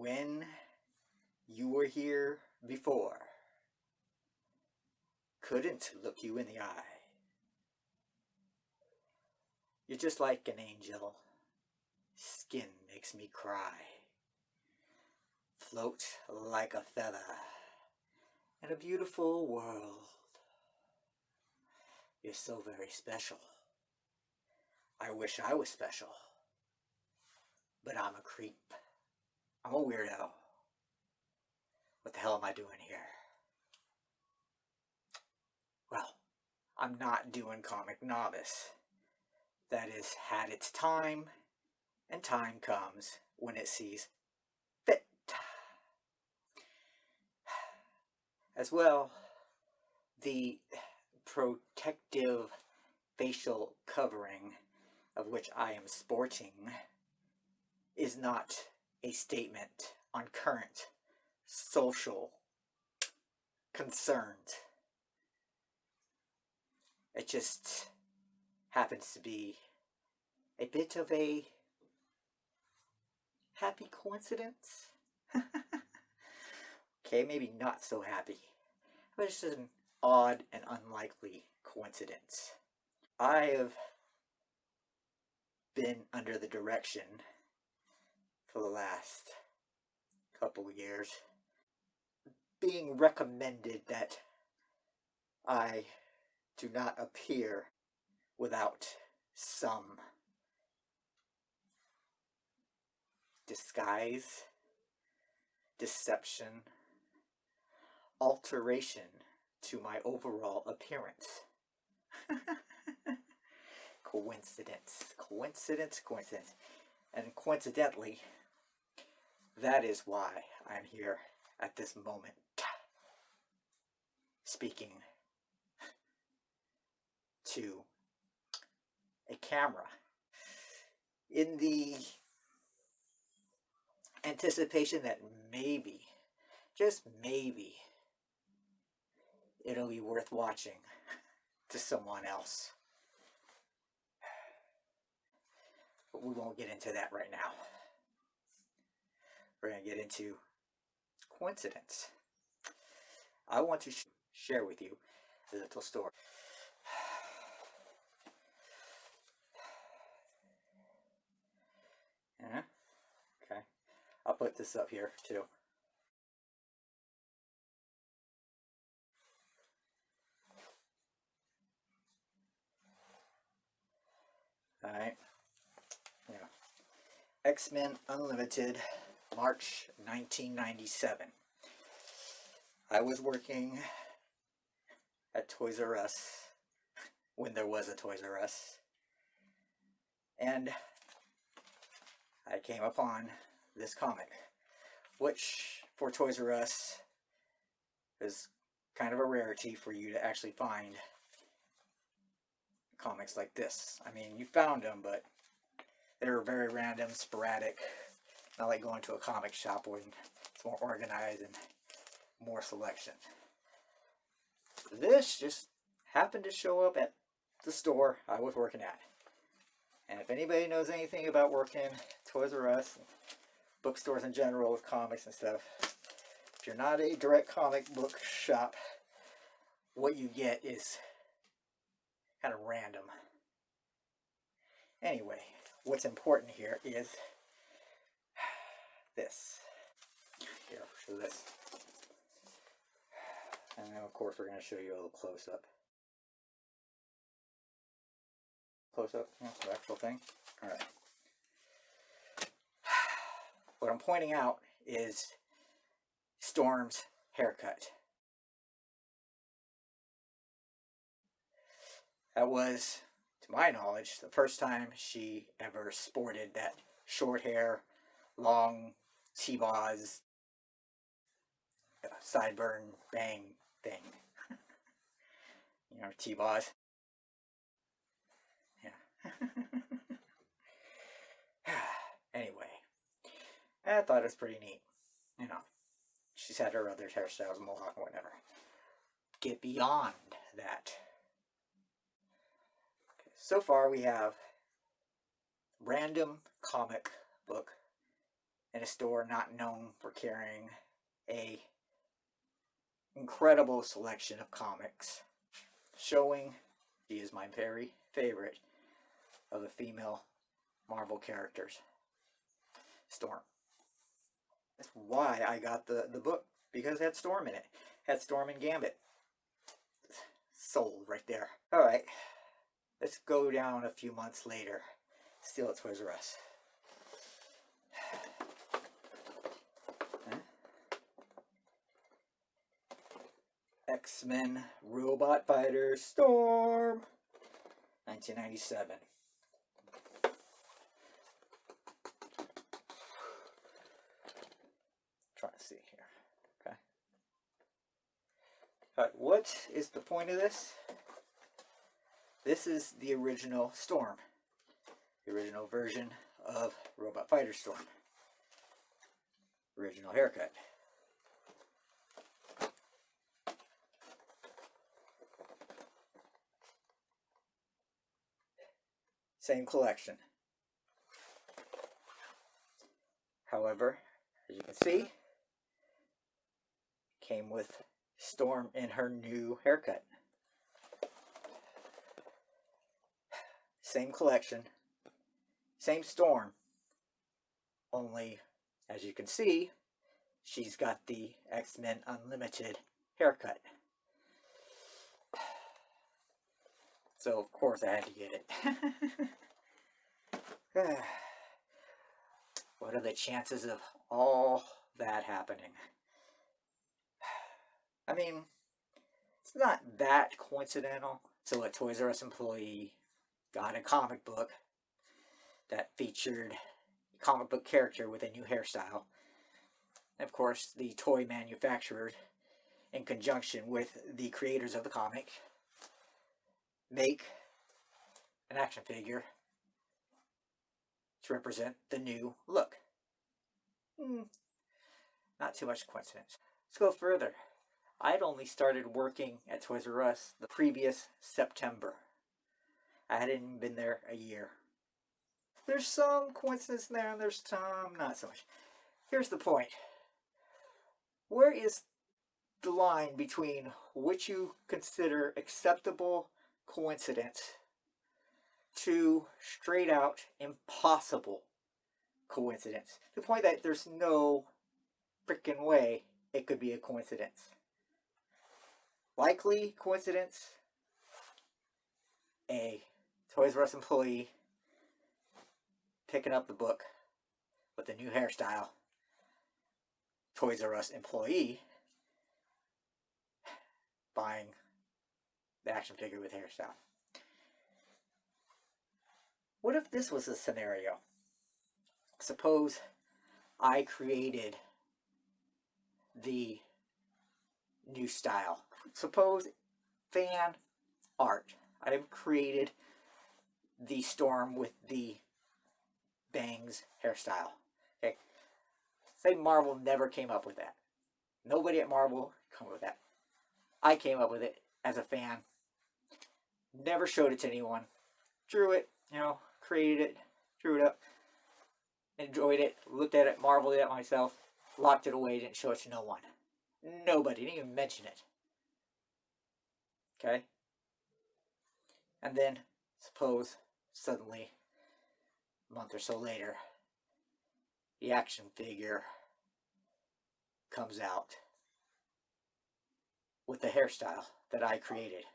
when you were here before, couldn't look you in the eye. You're just like an angel. Skin makes me cry. Float like a feather in a beautiful world. You're so very special. I wish I was special. But I'm a creep. I'm a weirdo. What the hell am I doing here? Well, I'm not doing Comic Novice. That has had its time, and time comes when it sees fit. As well, the protective facial covering of which I am sporting is not a statement on current social concerns. It just happens to be a bit of a happy coincidence. Okay, maybe not so happy, but it's just an odd and unlikely coincidence. I have been under the direction for the last couple of years, being recommended that I do not appear without some disguise, deception, alteration to my overall appearance. Coincidence. And coincidentally, that is why I'm here at this moment, speaking to a camera in the anticipation that maybe, just maybe, it'll be worth watching to someone else. But we won't get into that right now. We're going to get into coincidence. I want to share with you a little story. Yeah. Okay. I'll put this up here too. Alright. Yeah. X-Men Unlimited, March 1997. I was working at Toys R Us when there was a Toys R Us. And I came upon this comic, which for Toys R Us is kind of a rarity for you to actually find comics like this. I mean, you found them, but they were very random, sporadic. Not like going to a comic shop where it's more organized and more selection. This just happened to show up at the store I was working at. And if anybody knows anything about working Toys R Us, and bookstores in general with comics and stuff, if you're not a direct comic book shop, what you get is kind of random. Anyway, what's important here is this. Here, I'll show this. And then of course we're going to show you a little close-up. Close-up, yeah, the actual thing. Alright. What I'm pointing out is Storm's haircut. That was, to my knowledge, the first time she ever sported that short hair, long T-boz, sideburn bang thing. You know, T-boz. Yeah. Anyway, I thought it was pretty neat. You know, she's had her other hairstyles, mohawk, and whatever. Get beyond that. Okay, so far we have random comic book in a store not known for carrying a incredible selection of comics, showing she is my very favorite of the female Marvel characters, Storm. That's why I got the book, because it had Storm in it. It had Storm and Gambit. Sold right there. Alright, let's go down a few months later. Still at Toys R Us. X-Men Robot Fighter Storm, 1997. Trying to see here. Okay. Alright, what is the point of this? This is the original Storm. The original version of Robot Fighter Storm. Original haircut. Same collection. However, as you can see, came with Storm in her new haircut. Same collection, same Storm, only as you can see, she's got the X-Men Unlimited haircut. So of course I had to get it. What are the chances of all that happening? I mean, it's not that coincidental. So a Toys R Us employee got a comic book that featured a comic book character with a new hairstyle. And of course, the toy manufacturer, in conjunction with the creators of the comic, make an action figure to represent the new look. Not too much coincidence. Let's go further. I'd only started working at Toys R Us the previous September. I hadn't even been there a year. There's some coincidence there, and there's some not so much. Here's the point. Where is the line between what you consider acceptable coincidence to straight out impossible coincidence? To the point that there's no freaking way it could be a coincidence. Likely coincidence, a Toys R Us employee picking up the book with a new hairstyle. Toys R Us employee buying the action figure with hairstyle. What if this was a scenario? Suppose I created the new style. Suppose fan art. I've created the Storm with the bangs hairstyle. Okay. Say Marvel never came up with that. Nobody at Marvel came up with that. I came up with it as a fan. Never showed it to anyone. Drew it, created it, drew it up, enjoyed it, looked at it, marveled at it myself, locked it away, didn't show it to no one. Nobody, didn't even mention it. Okay? And then, suppose, suddenly, a month or so later, the action figure comes out with the hairstyle that I created.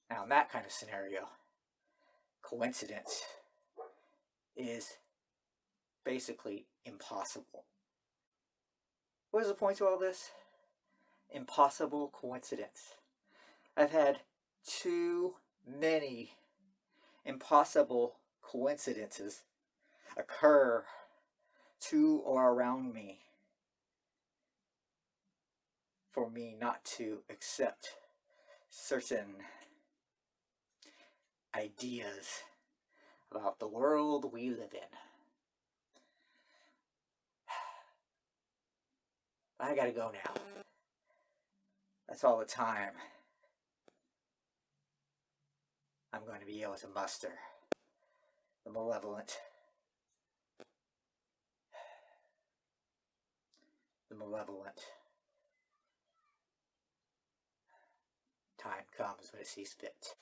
Now, in that kind of scenario, coincidence is basically impossible. What is the point to all this? Impossible coincidence. I've had too many impossible coincidences occur to or around me for me not to accept certain ideas about the world we live in. I gotta go now. That's all the time I'm going to be able to muster. The malevolent malevolent. Time comes when it sees fit.